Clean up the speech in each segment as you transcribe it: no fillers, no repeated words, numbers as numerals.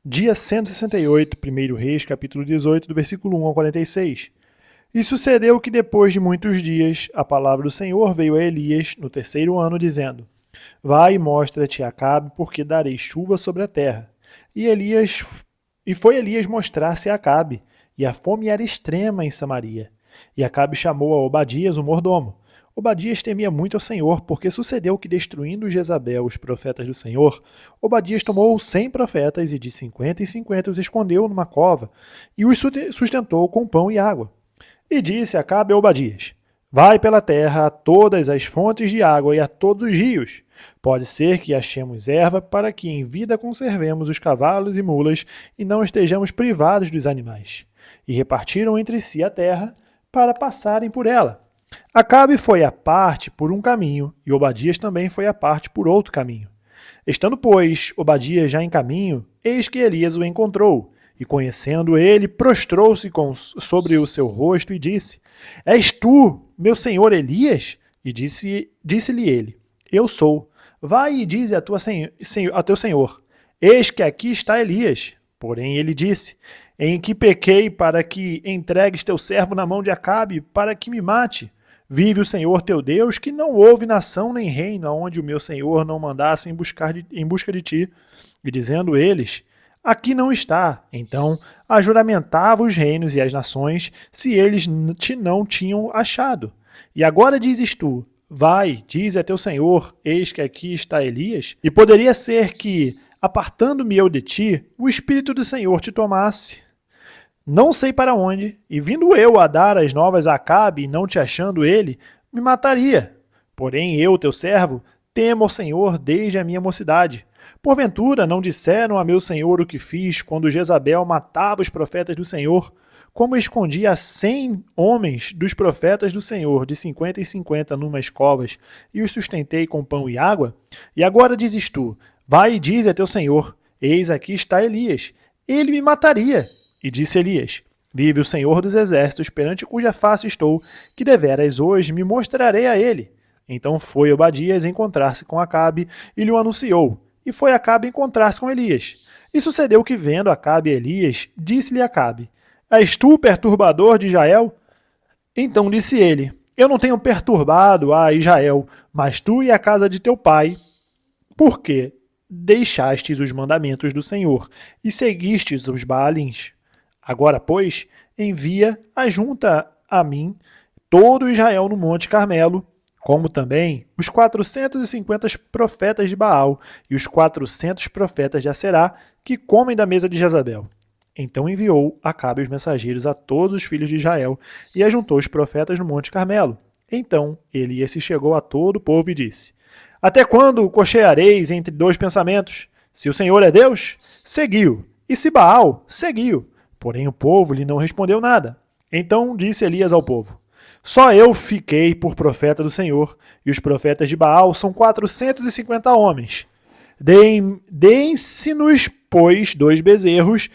Dia 168, 1 Reis, capítulo 18, do versículo 1 ao 46. E sucedeu que depois de muitos dias, a palavra do Senhor veio a Elias no terceiro ano, dizendo: Vai e mostra-te a Acabe, porque darei chuva sobre a terra. E foi Elias mostrar-se a Acabe, e a fome era extrema em Samaria. E Acabe chamou a Obadias, o mordomo. Obadias temia muito ao Senhor, porque sucedeu que, destruindo Jezabel os profetas do Senhor, Obadias tomou 100 profetas e de 50 em 50 os escondeu numa cova e os sustentou com pão e água. E disse Acabe a Obadias: Vai pela terra a todas as fontes de água e a todos os rios. Pode ser que achemos erva para que em vida conservemos os cavalos e mulas e não estejamos privados dos animais. E repartiram entre si a terra para passarem por ela. Acabe foi à parte por um caminho, e Obadias também foi à parte por outro caminho. Estando, pois, Obadias já em caminho, eis que Elias o encontrou, e conhecendo ele, prostrou-se sobre o seu rosto e disse: És tu, meu senhor Elias? E disse-lhe ele: Eu sou. Vai e dize a teu senhor: Eis que aqui está Elias. Porém ele disse: Em que pequei para que entregues teu servo na mão de Acabe, para que me mate? Vive o Senhor teu Deus, que não houve nação nem reino aonde o meu Senhor não mandasse em busca de ti. E dizendo eles: Aqui não está. Então ajuramentava os reinos e as nações, se eles te não tinham achado. E agora dizes tu: Vai, diz a teu Senhor, eis que aqui está Elias. E poderia ser que, apartando-me eu de ti, o Espírito do Senhor te tomasse. Não sei para onde, e vindo eu a dar as novas a Acabe, e não te achando ele, me mataria. Porém eu, teu servo, temo ao Senhor desde a minha mocidade. Porventura não disseram a meu senhor o que fiz quando Jezabel matava os profetas do Senhor, como escondi a 100 homens dos profetas do Senhor, de 50 em 50 numas covas, e os sustentei com pão e água? E agora dizes tu: Vai e dize a teu senhor: Eis aqui está Elias. Ele me mataria. E disse Elias: Vive o Senhor dos exércitos, perante cuja face estou, que deveras hoje me mostrarei a ele. Então foi Obadias encontrar-se com Acabe e lhe o anunciou. E foi Acabe encontrar-se com Elias. E sucedeu que, vendo Acabe Elias, disse-lhe Acabe: És tu o perturbador de Israel? Então disse ele: Eu não tenho perturbado a Israel, mas tu e a casa de teu pai. Por quê? Deixastes os mandamentos do Senhor e seguistes os Baalins. Agora, pois, envia ajunta a mim todo Israel no Monte Carmelo, como também os 450 profetas de Baal e os 400 profetas de Aserá, que comem da mesa de Jezabel. Então enviou Acabe os mensageiros a todos os filhos de Israel e ajuntou os profetas no Monte Carmelo. Então Elias se chegou a todo o povo e disse: Até quando cocheareis entre dois pensamentos? Se o Senhor é Deus, seguiu, e se Baal, seguiu. Porém o povo lhe não respondeu nada. Então disse Elias ao povo: Só eu fiquei por profeta do Senhor, e os profetas de Baal são 450 homens. Deem-se-nos, pois, 2 bezerros,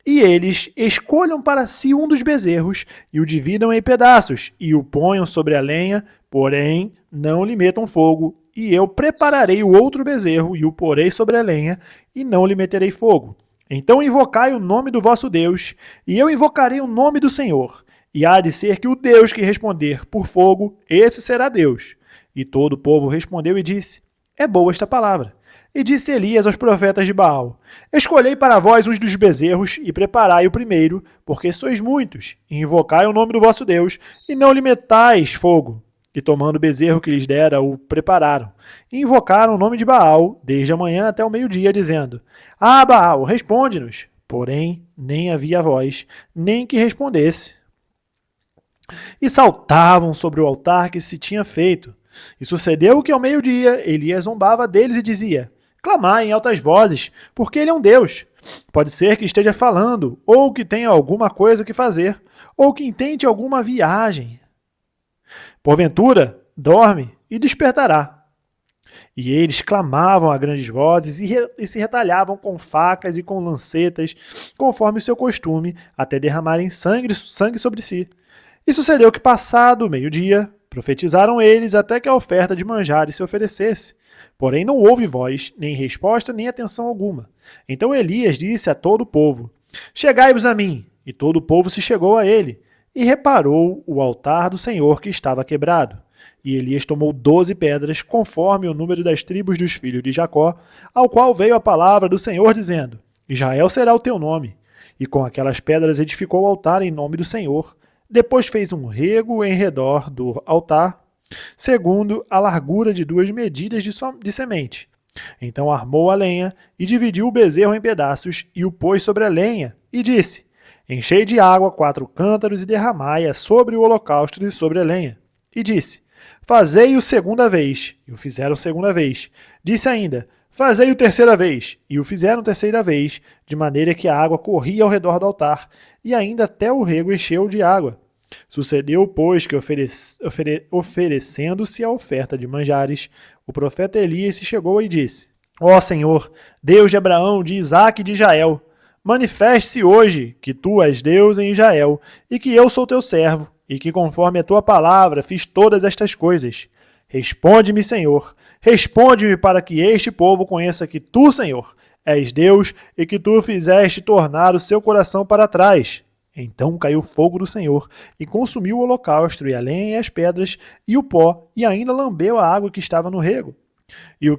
e eles escolham para si um dos bezerros, e o dividam em pedaços, e o ponham sobre a lenha, porém não lhe metam fogo, e eu prepararei o outro bezerro, e o porei sobre a lenha, e não lhe meterei fogo. Então invocai o nome do vosso Deus, e eu invocarei o nome do Senhor. E há de ser que o Deus que responder por fogo, esse será Deus. E todo o povo respondeu e disse: É boa esta palavra. E disse Elias aos profetas de Baal: Escolhei para vós uns dos bezerros, e preparai o primeiro, porque sois muitos, e invocai o nome do vosso Deus, e não lhe metais fogo. E tomando o bezerro que lhes dera, o prepararam. E invocaram o nome de Baal, desde a manhã até o meio-dia, dizendo: Ah, Baal, responde-nos. Porém, nem havia voz, nem que respondesse. E saltavam sobre o altar que se tinha feito. E sucedeu que ao meio-dia Elias zombava deles e dizia: Clamai em altas vozes, porque ele é um Deus. Pode ser que esteja falando, ou que tenha alguma coisa que fazer, ou que intente alguma viagem. Porventura, dorme e despertará. E eles clamavam a grandes vozes e se retalhavam com facas e com lancetas, conforme o seu costume, até derramarem sangue sobre si. E sucedeu que, passado o meio-dia, profetizaram eles até que a oferta de manjares se oferecesse. Porém não houve voz, nem resposta, nem atenção alguma. Então Elias disse a todo o povo: Chegai-vos a mim. E todo o povo se chegou a ele, e reparou o altar do Senhor que estava quebrado. E Elias tomou 12 pedras, conforme o número das tribos dos filhos de Jacó, ao qual veio a palavra do Senhor, dizendo: Israel será o teu nome. E com aquelas pedras edificou o altar em nome do Senhor. Depois fez um rego em redor do altar, segundo a largura de 2 medidas de semente. Então armou a lenha e dividiu o bezerro em pedaços e o pôs sobre a lenha, e disse: Enchei de água 4 cântaros e derramai-a sobre o holocausto e sobre a lenha. E disse: Fazei-o segunda vez. E o fizeram segunda vez. Disse ainda: Fazei-o terceira vez. E o fizeram terceira vez, de maneira que a água corria ao redor do altar, e ainda até o rego encheu de água. Sucedeu, pois, que oferecendo-se a oferta de manjares, o profeta Elias se chegou e disse: Ó Senhor, Deus de Abraão, de Isaque e de Israel, manifeste-se hoje que tu és Deus em Israel, e que eu sou teu servo, e que conforme a tua palavra fiz todas estas coisas. Responde-me, Senhor, responde-me para que este povo conheça que tu, Senhor, és Deus e que tu fizeste tornar o seu coração para trás. Então caiu fogo do Senhor e consumiu o holocausto e a lenha e as pedras e o pó e ainda lambeu a água que estava no rego. E o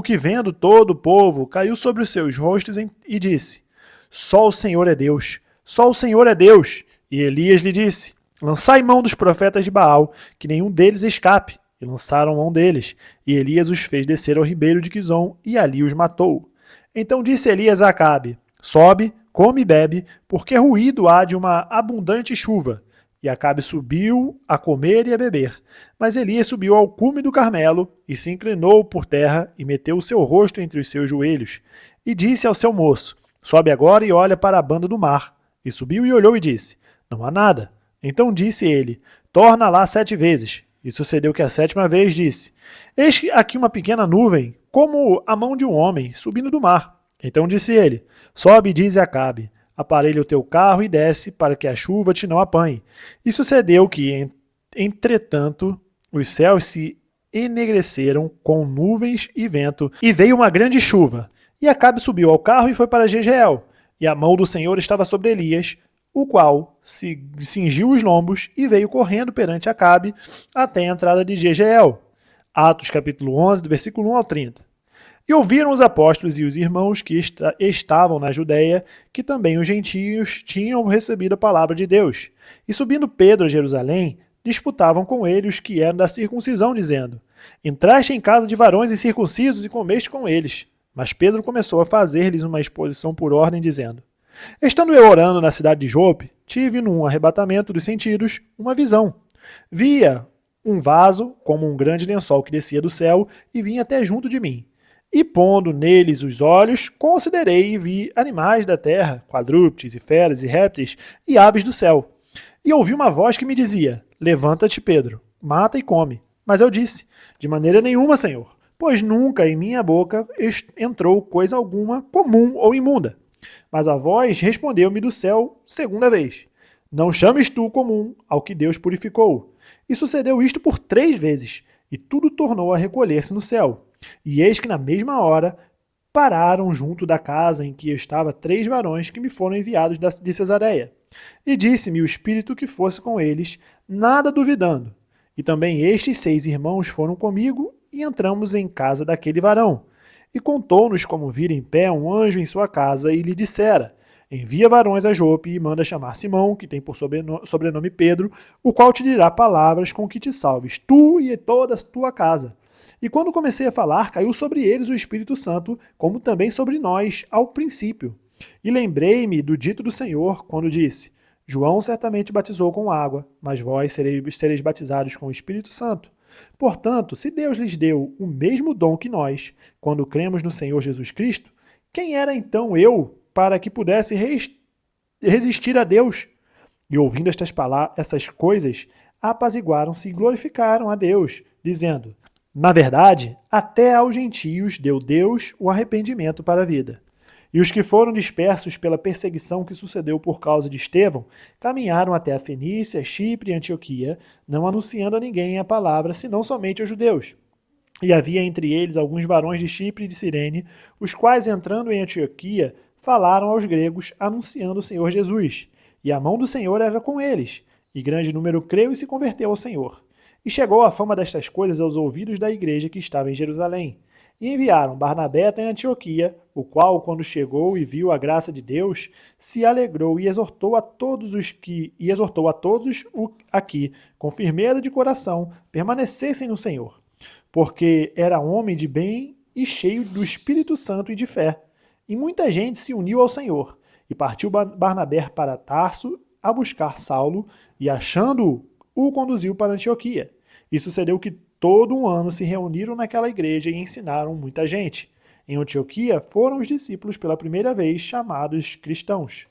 que vendo todo o povo caiu sobre os seus rostos e disse: Só o Senhor é Deus, só o Senhor é Deus. E Elias lhe disse: Lançai mão dos profetas de Baal, que nenhum deles escape. E lançaram mão deles. E Elias os fez descer ao ribeiro de Quizom, e ali os matou. Então disse Elias a Acabe: Sobe, come e bebe, porque ruído há de uma abundante chuva. E Acabe subiu a comer e a beber. Mas Elias subiu ao cume do Carmelo, e se inclinou por terra, e meteu o seu rosto entre os seus joelhos. E disse ao seu moço: Sobe agora e olha para a banda do mar. E subiu e olhou e disse: Não há nada. Então disse ele: Torna lá 7 vezes. E sucedeu que a 7ª vez disse: Eis aqui uma pequena nuvem, como a mão de um homem, subindo do mar. Então disse ele: Sobe e dize a Acabe: Aparelha o teu carro e desce, para que a chuva te não apanhe. E sucedeu que, entretanto, os céus se enegreceram com nuvens e vento, e veio uma grande chuva. E Acabe subiu ao carro e foi para Jezreel. E a mão do Senhor estava sobre Elias, o qual se cingiu os lombos e veio correndo perante Acabe até a entrada de Jezreel. Atos capítulo 11, do versículo 1 ao 30. E ouviram os apóstolos e os irmãos que estavam na Judéia, que também os gentios tinham recebido a palavra de Deus. E subindo Pedro a Jerusalém, disputavam com ele os que eram da circuncisão, dizendo: Entraste em casa de varões incircuncisos e comeste com eles. Mas Pedro começou a fazer-lhes uma exposição por ordem, dizendo: Estando eu orando na cidade de Jope, tive num arrebatamento dos sentidos uma visão. Via um vaso, como um grande lençol que descia do céu, e vinha até junto de mim. E pondo neles os olhos, considerei e vi animais da terra, quadrúpedes e feras e répteis e aves do céu. E ouvi uma voz que me dizia: Levanta-te, Pedro, mata e come. Mas eu disse: De maneira nenhuma, Senhor, pois nunca em minha boca entrou coisa alguma comum ou imunda. Mas a voz respondeu-me do céu 2ª vez: Não chames tu comum ao que Deus purificou. E sucedeu isto por 3 vezes, e tudo tornou a recolher-se no céu. E eis que na mesma hora pararam junto da casa em que estava 3 varões que me foram enviados de Cesareia. E disse-me o Espírito que fosse com eles, nada duvidando. E também estes 6 irmãos foram comigo, e entramos em casa daquele varão. E contou-nos como vira em pé um anjo em sua casa, e lhe dissera: Envia varões a Jope e manda chamar Simão, que tem por sobrenome Pedro, o qual te dirá palavras com que te salves, tu e toda a tua casa. E quando comecei a falar, caiu sobre eles o Espírito Santo, como também sobre nós, ao princípio. E lembrei-me do dito do Senhor, quando disse: João certamente batizou com água, mas vós sereis batizados com o Espírito Santo. Portanto, se Deus lhes deu o mesmo dom que nós, quando cremos no Senhor Jesus Cristo, quem era então eu para que pudesse resistir a Deus? E ouvindo essas coisas, apaziguaram-se e glorificaram a Deus, dizendo: Na verdade, até aos gentios deu Deus o arrependimento para a vida. E os que foram dispersos pela perseguição que sucedeu por causa de Estevão, caminharam até a Fenícia, Chipre e Antioquia, não anunciando a ninguém a palavra, senão somente aos judeus. E havia entre eles alguns varões de Chipre e de Cirene, os quais, entrando em Antioquia, falaram aos gregos, anunciando o Senhor Jesus. E a mão do Senhor era com eles, e grande número creu e se converteu ao Senhor. E chegou a fama destas coisas aos ouvidos da igreja que estava em Jerusalém. E enviaram Barnabé em Antioquia, o qual, quando chegou e viu a graça de Deus, se alegrou e exortou a todos aqui, com firmeza de coração, permanecessem no Senhor. Porque era homem de bem e cheio do Espírito Santo e de fé. E muita gente se uniu ao Senhor. E partiu Barnabé para Tarso a buscar Saulo, e achando-o, o conduziu para Antioquia. E sucedeu que todo um ano se reuniram naquela igreja e ensinaram muita gente. Em Antioquia foram os discípulos pela primeira vez chamados cristãos.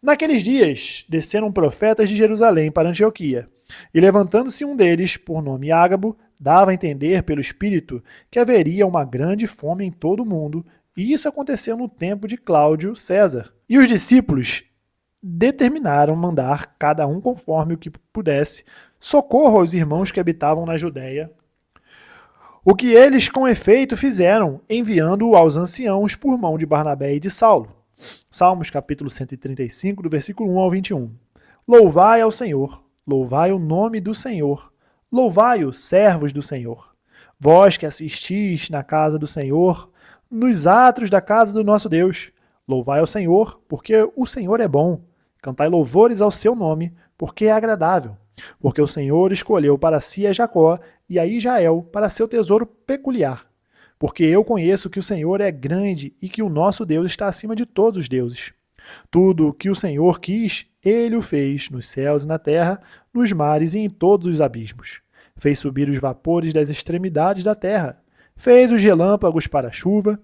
Naqueles dias, desceram profetas de Jerusalém para Antioquia. E levantando-se um deles, por nome Ágabo, dava a entender pelo Espírito que haveria uma grande fome em todo o mundo, e isso aconteceu no tempo de Cláudio César. E os discípulos determinaram mandar, cada um conforme o que pudesse, socorro aos irmãos que habitavam na Judéia. O que eles com efeito fizeram, enviando-o aos anciãos por mão de Barnabé e de Saulo. Salmos capítulo 135, do versículo 1 ao 21. Louvai ao Senhor, louvai o nome do Senhor, louvai-o, servos do Senhor. Vós que assistis na casa do Senhor, nos átrios da casa do nosso Deus. Louvai ao Senhor, porque o Senhor é bom. Cantai louvores ao seu nome, porque é agradável. Porque o Senhor escolheu para si a Jacó e a Israel para seu tesouro peculiar. Porque eu conheço que o Senhor é grande e que o nosso Deus está acima de todos os deuses. Tudo o que o Senhor quis, ele o fez, nos céus e na terra, nos mares e em todos os abismos. Fez subir os vapores das extremidades da terra. Fez os relâmpagos para a chuva,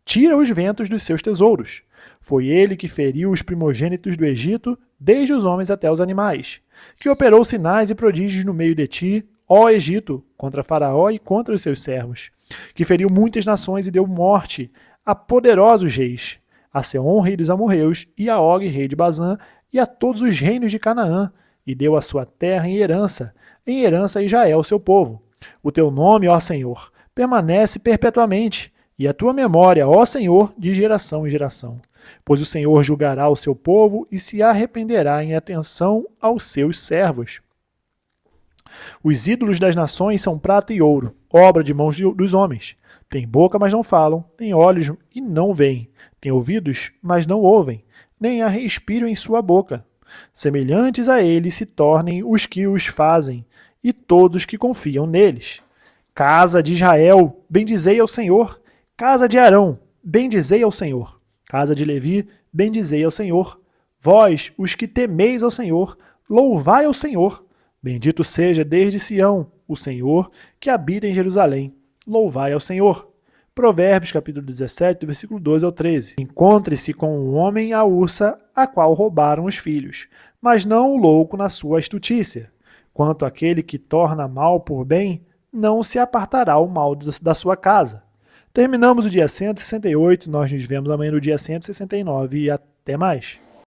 tira os ventos dos seus tesouros. Foi ele que feriu os primogênitos do Egito, desde os homens até os animais, que operou sinais e prodígios no meio de ti, ó Egito, contra Faraó e contra os seus servos, que feriu muitas nações e deu morte a poderosos reis, a Seom, rei dos amorreus, e a Og, rei de Bazã, e a todos os reinos de Canaã, e deu a sua terra em herança a Israel, seu povo. O teu nome, ó Senhor, permanece perpetuamente, e a tua memória, ó Senhor, de geração em geração. Pois o Senhor julgará o seu povo e se arrependerá em atenção aos seus servos. Os ídolos das nações são prata e ouro, obra de mãos dos homens. Têm boca, mas não falam, têm olhos e não veem, têm ouvidos, mas não ouvem, nem há respiro em sua boca. Semelhantes a eles se tornem os que os fazem, e todos que confiam neles. Casa de Israel, bendizei ao Senhor. Casa de Arão, bendizei ao Senhor. Casa de Levi, bendizei ao Senhor. Vós, os que temeis ao Senhor, louvai ao Senhor. Bendito seja desde Sião o Senhor, que habita em Jerusalém. Louvai ao Senhor. Provérbios, capítulo 17, versículo 12 ao 13. Encontre-se com o homem a ursa, a qual roubaram os filhos, mas não o louco na sua astutícia. Quanto àquele que torna mal por bem, não se apartará o mal da sua casa. Terminamos o dia 168, nós nos vemos amanhã no dia 169 e até mais.